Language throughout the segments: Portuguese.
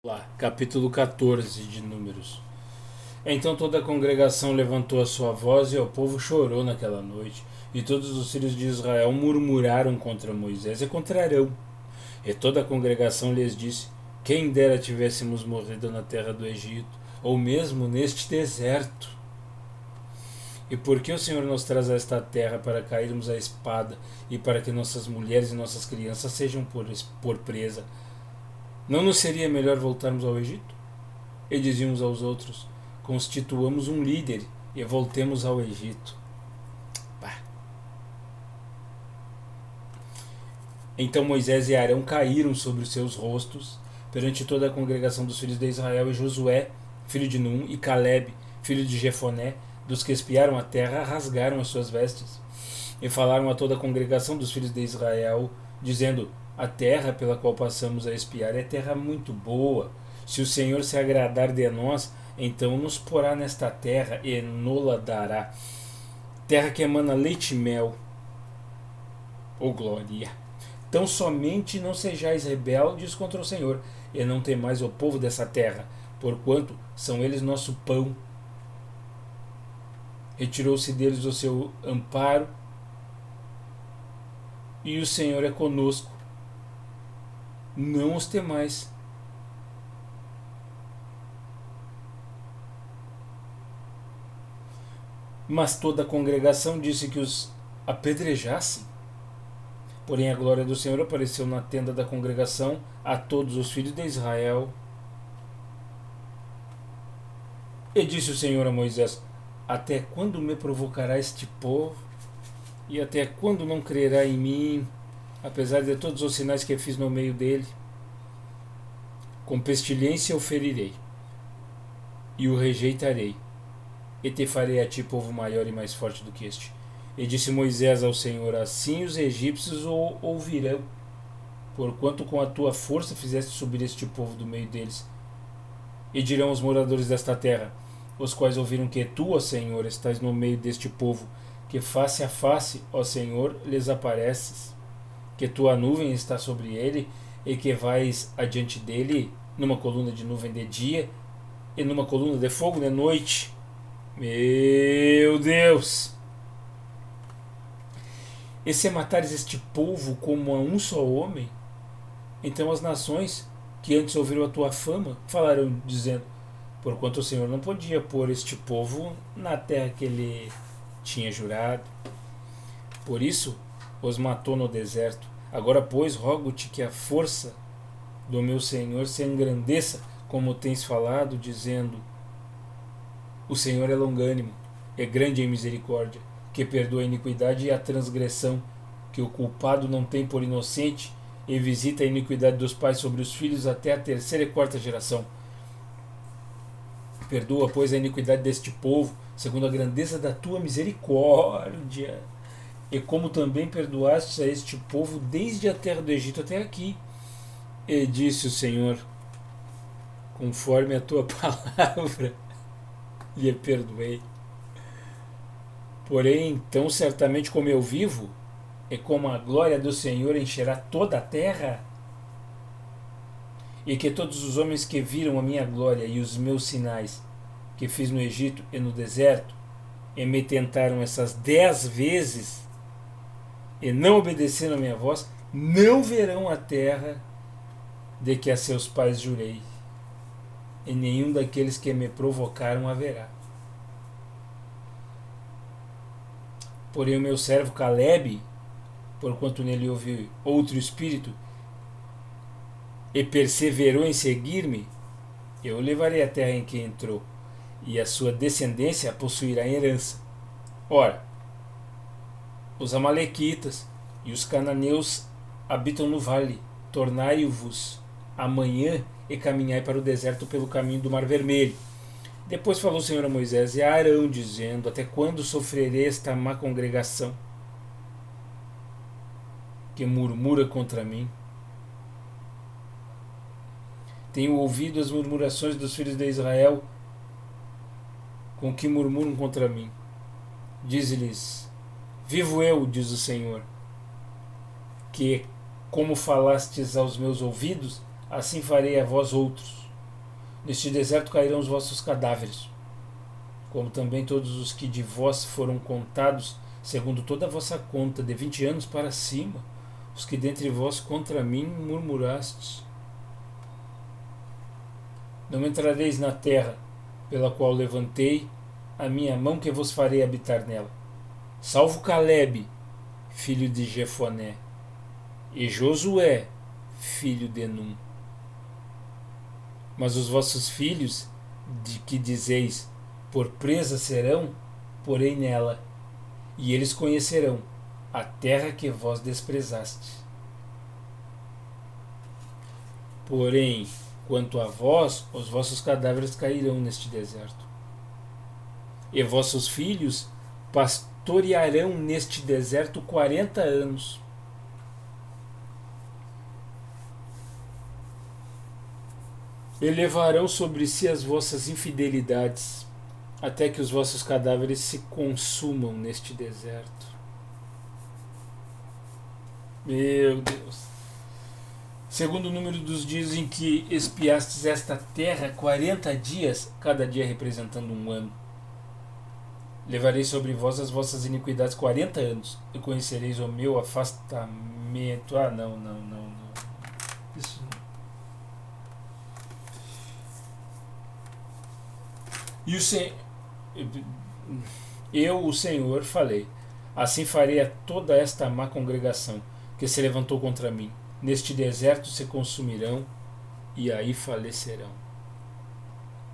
Lá, capítulo 14 de Números. Então toda a congregação levantou a sua voz e o povo chorou naquela noite. E todos os filhos de Israel murmuraram contra Moisés e contra Arão. E toda a congregação lhes disse: Quem dera tivéssemos morrido na terra do Egito, ou mesmo neste deserto. E por que o Senhor nos traz a esta terra para cairmos à espada e para que nossas mulheres e nossas crianças sejam por presa? Não nos seria melhor voltarmos ao Egito? E diziam uns aos outros: Constituamos um líder e voltemos ao Egito. Bah. Então Moisés e Arão caíram sobre os seus rostos perante toda a congregação dos filhos de Israel, e Josué, filho de Num, e Caleb, filho de Jefoné, dos que espiaram a terra, rasgaram as suas vestes e falaram a toda a congregação dos filhos de Israel, dizendo: A terra pela qual passamos a espiar é terra muito boa. Se o Senhor se agradar de nós, então nos porá nesta terra e nola dará. Terra que emana leite e mel. Oh glória! Tão somente não sejais rebeldes contra o Senhor, e não temais o povo dessa terra, porquanto são eles nosso pão. Retirou-se deles o seu amparo, e o Senhor é conosco. Não os temais. Mas toda a congregação disse que os apedrejassem. Porém a glória do Senhor apareceu na tenda da congregação a todos os filhos de Israel. E disse o Senhor a Moisés: Até quando me provocará este povo? E até quando não crerá em mim, apesar de todos os sinais que fiz no meio dele? Com pestilência o ferirei, e o rejeitarei, e te farei a ti povo maior e mais forte do que este. E disse Moisés ao Senhor: Assim os egípcios o ouvirão, porquanto com a tua força fizeste subir este povo do meio deles. E dirão os moradores desta terra, os quais ouviram que tu, ó Senhor, estás no meio deste povo, que face a face, ó Senhor, lhes apareces, que tua nuvem está sobre ele, e que vais adiante dele numa coluna de nuvem de dia e numa coluna de fogo de noite. Meu Deus! E se matares este povo como a um só homem, então as nações que antes ouviram a tua fama falarão, dizendo: Porquanto o Senhor não podia pôr este povo na terra que ele tinha jurado. Por isso os matou no deserto. Agora, pois, rogo-te que a força do meu Senhor se engrandeça, como tens falado, dizendo: O Senhor é longânimo, é grande em misericórdia, que perdoa a iniquidade e a transgressão, que o culpado não tem por inocente, e visita a iniquidade dos pais sobre os filhos até a terceira e quarta geração. Perdoa, pois, a iniquidade deste povo, segundo a grandeza da tua misericórdia, e como também perdoaste a este povo desde a terra do Egito até aqui. E disse o Senhor: Conforme a tua palavra, lhe perdoei. Porém, tão certamente como eu vivo, e como a glória do Senhor encherá toda a terra, e que todos os homens que viram a minha glória e os meus sinais que fiz no Egito e no deserto, e me tentaram essas 10 vezes, e não obedeceram a minha voz, não verão a terra de que a seus pais jurei, e nenhum daqueles que me provocaram haverá. Porém o meu servo Caleb, porquanto nele houve outro espírito, e perseverou em seguir-me, eu o levarei à terra em que entrou, e a sua descendência a possuirá em herança. Ora, os amalequitas e os cananeus habitam no vale. Tornai-vos amanhã e caminhai para o deserto pelo caminho do Mar Vermelho. Depois falou o Senhor a Moisés e a Arão, dizendo: Até quando sofrerei esta má congregação que murmura contra mim? Tenho ouvido as murmurações dos filhos de Israel, com que murmuram contra mim. Dize-lhes: Vivo eu, diz o Senhor, que, como falastes aos meus ouvidos, assim farei a vós outros. Neste deserto cairão os vossos cadáveres, como também todos os que de vós foram contados, segundo toda a vossa conta, de 20 anos para cima, os que dentre vós contra mim murmurastes. Não entrareis na terra, pela qual levantei a minha mão, que vos farei habitar nela, salvo Calebe, filho de Jefoné, e Josué, filho de Num. Mas os vossos filhos, de que dizeis, por presa serão, porém nela, e eles conhecerão a terra que vós desprezastes. Porém, quanto a vós, os vossos cadáveres cairão neste deserto, e vossos filhos pastorearão neste deserto 40 anos. E levarão sobre si as vossas infidelidades, até que os vossos cadáveres se consumam neste deserto. Meu Deus. Segundo o número dos dias em que espiastes esta terra, 40 dias, cada dia representando um ano. Levarei sobre vós as vossas iniquidades 40 anos, e conhecereis o meu afastamento. Não. Isso não. E eu, o Senhor, falei: assim farei a toda esta má congregação que se levantou contra mim. Neste deserto se consumirão e aí falecerão.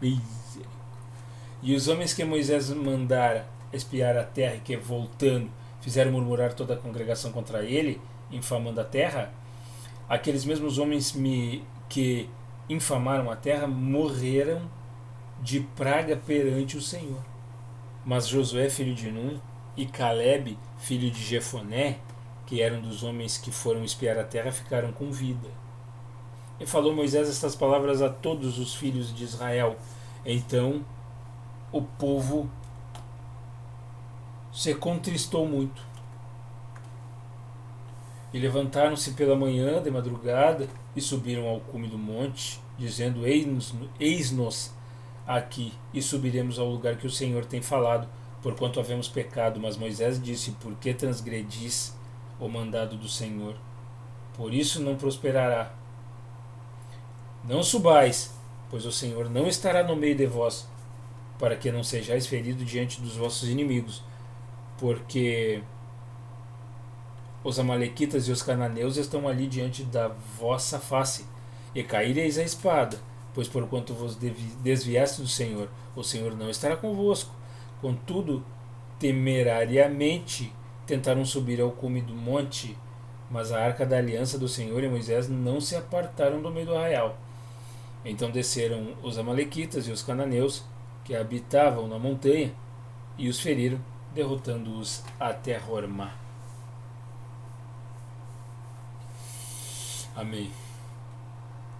E os homens que Moisés mandara espiar a terra e que, voltando, fizeram murmurar toda a congregação contra ele, infamando a terra, aqueles mesmos homens que infamaram a terra morreram de praga perante o Senhor. Mas Josué, filho de Num, e Calebe, filho de Jefoné, que eram dos homens que foram espiar a terra, ficaram com vida. E falou Moisés estas palavras a todos os filhos de Israel. Então o povo se contristou muito. E levantaram-se pela manhã, de madrugada, e subiram ao cume do monte, dizendo: Eis-nos aqui, e subiremos ao lugar que o Senhor tem falado, porquanto havemos pecado. Mas Moisés disse: por que transgredis o mandado do Senhor? Por isso não prosperará. Não subais, pois o Senhor não estará no meio de vós, para que não sejais feridos diante dos vossos inimigos, porque os amalequitas e os cananeus estão ali diante da vossa face, e caireis a espada, pois porquanto vos desviaste do Senhor, o Senhor não estará convosco. Contudo, temerariamente tentaram subir ao cume do monte, mas a arca da aliança do Senhor e Moisés não se apartaram do meio do arraial. Então desceram os amalequitas e os cananeus, que habitavam na montanha, e os feriram, derrotando-os até Hormá. Amém.